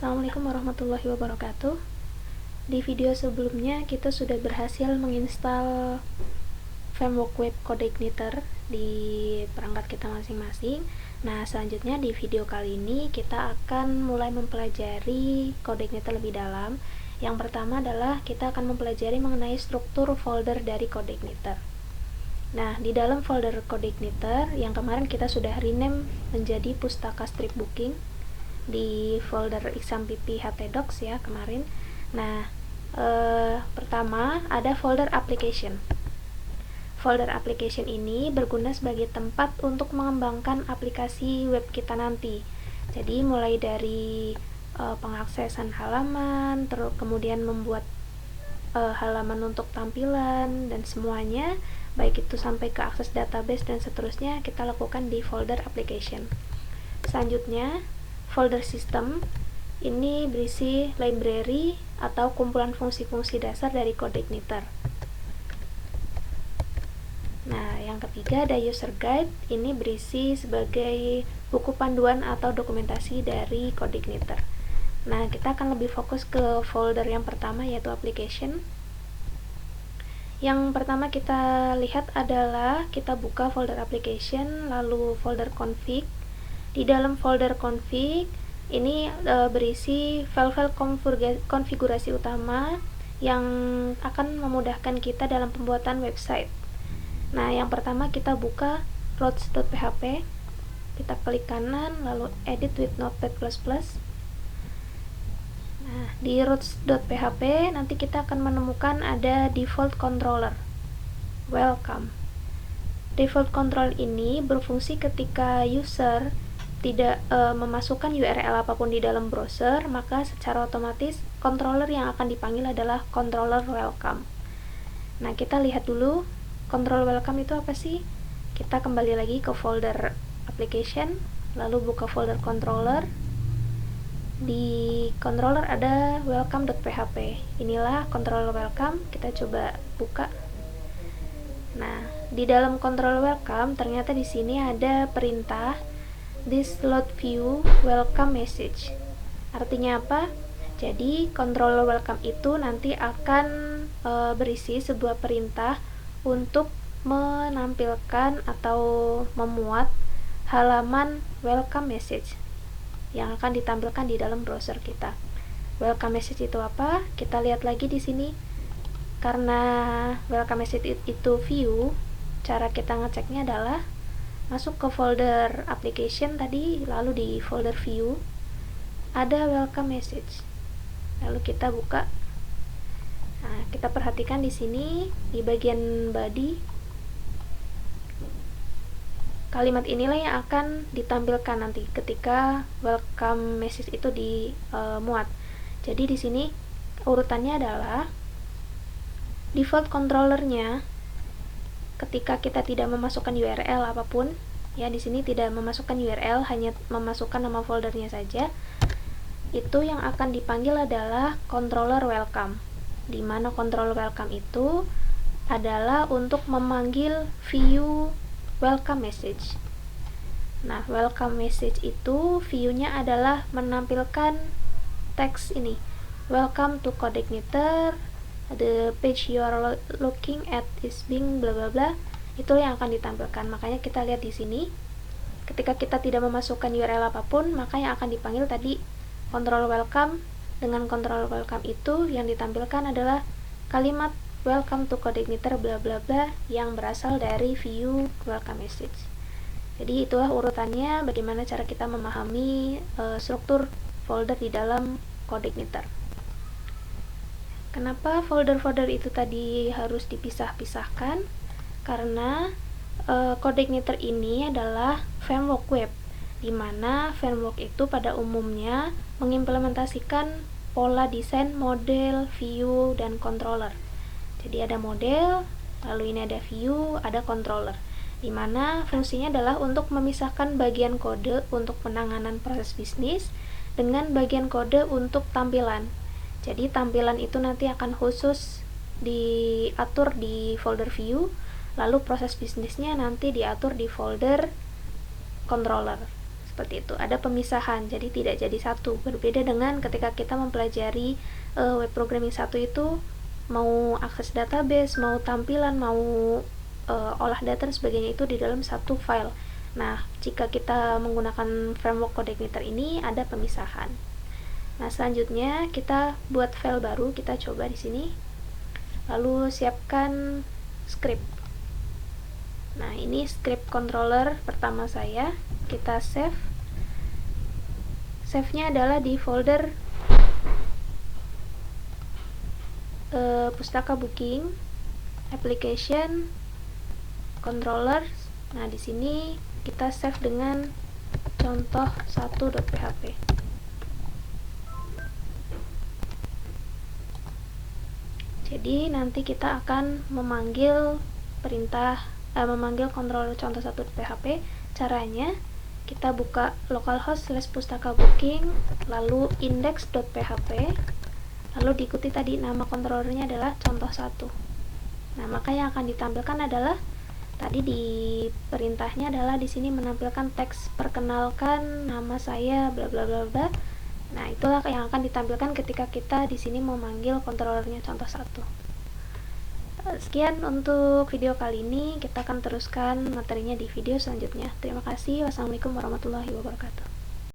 Assalamualaikum warahmatullahi wabarakatuh. Di video sebelumnya kita sudah berhasil menginstal framework web CodeIgniter di perangkat kita masing-masing. Nah, selanjutnya di video kali ini kita akan mulai mempelajari CodeIgniter lebih dalam. Yang pertama adalah kita akan mempelajari mengenai struktur folder dari CodeIgniter. Nah, di dalam folder CodeIgniter yang kemarin kita sudah rename menjadi Pustaka Strip Booking di folder exampp htdocs ya kemarin. Nah, pertama ada folder application. Folder application ini berguna sebagai tempat untuk mengembangkan aplikasi web kita nanti. Jadi mulai dari pengaksesan halaman, terus kemudian membuat halaman untuk tampilan dan semuanya, baik itu sampai ke akses database dan seterusnya, kita lakukan di folder application. Selanjutnya folder system ini berisi library atau kumpulan fungsi-fungsi dasar dari CodeIgniter. Nah, yang ketiga ada user guide, ini berisi sebagai buku panduan atau dokumentasi dari CodeIgniter. Nah, kita akan lebih fokus ke folder yang pertama, yaitu application. Yang pertama kita lihat adalah kita buka folder application, lalu folder config. Di dalam folder config ini berisi file-file konfigurasi utama yang akan memudahkan kita dalam pembuatan website. Nah, yang pertama kita buka routes.php, kita klik kanan lalu edit with notepad++. Nah, di routes.php nanti kita akan menemukan ada default controller welcome. Default control ini berfungsi ketika user tidak memasukkan URL apapun di dalam browser, maka secara otomatis controller yang akan dipanggil adalah controller welcome. Nah, kita lihat dulu controller welcome itu apa sih? Kita kembali lagi ke folder application, lalu buka folder controller. Di controller ada welcome.php. Inilah controller welcome, kita coba buka. Nah, di dalam controller welcome ternyata di sini ada perintah this load view welcome message. Artinya apa? Jadi controller welcome itu nanti akan berisi sebuah perintah untuk menampilkan atau memuat halaman welcome message yang akan ditampilkan di dalam browser kita. Welcome message itu apa? Kita lihat lagi di sini. Karena welcome message itu view, cara kita ngeceknya adalah masuk ke folder application tadi, lalu di folder view ada welcome message. Lalu kita buka. Nah, kita perhatikan di sini di bagian body, kalimat inilah yang akan ditampilkan nanti ketika welcome message itu dimuat. Jadi di sini urutannya adalah default controllernya. Ketika kita tidak memasukkan URL apapun, ya di sini tidak memasukkan URL, hanya memasukkan nama foldernya saja, itu yang akan dipanggil adalah controller welcome. Di mana controller welcome itu adalah untuk memanggil view welcome message. Nah, welcome message itu view-nya adalah menampilkan teks ini, welcome to CodeIgniter, the page you are looking at is being bla bla bla. Itu yang akan ditampilkan. Makanya kita lihat di sini, ketika kita tidak memasukkan URL apapun, maka yang akan dipanggil tadi control welcome. Dengan control welcome itu yang ditampilkan adalah kalimat welcome to CodeIgniter bla bla bla yang berasal dari view welcome message. Jadi itulah urutannya bagaimana cara kita memahami struktur folder di dalam CodeIgniter. Kenapa folder-folder itu tadi harus dipisah-pisahkan? Karena CodeIgniter ini adalah framework web, di mana framework itu pada umumnya mengimplementasikan pola desain model, view, dan controller. Jadi ada model, lalu ini ada view, ada controller, di mana fungsinya adalah untuk memisahkan bagian kode untuk penanganan proses bisnis dengan bagian kode untuk tampilan. Jadi tampilan itu nanti akan khusus diatur di folder view, lalu proses bisnisnya nanti diatur di folder controller. Seperti itu, ada pemisahan, jadi tidak jadi satu. Berbeda dengan ketika kita mempelajari web programming 1 itu mau akses database, mau tampilan, mau olah data dan sebagainya itu di dalam satu file. Nah, jika kita menggunakan framework CodeIgniter ini ada pemisahan. Nah, selanjutnya kita buat file baru, kita coba di sini. Lalu siapkan script. Nah, ini script controller pertama saya. Kita save. Save-nya adalah di folder pustaka booking, application, controller. Nah, di sini kita save dengan contoh 1.php. Jadi nanti kita akan memanggil memanggil controller contoh 1.php. Caranya kita buka localhost /pustaka booking, lalu index.php, lalu diikuti tadi nama controllernya adalah contoh 1. Nah, maka yang akan ditampilkan adalah tadi di perintahnya adalah di sini menampilkan teks perkenalkan nama saya bla bla bla bla. Nah, itulah yang akan ditampilkan ketika kita di sini memanggil controllernya contoh 1. Sekian untuk video kali ini, kita akan teruskan materinya di video selanjutnya. Terima kasih. Wassalamualaikum warahmatullahi wabarakatuh.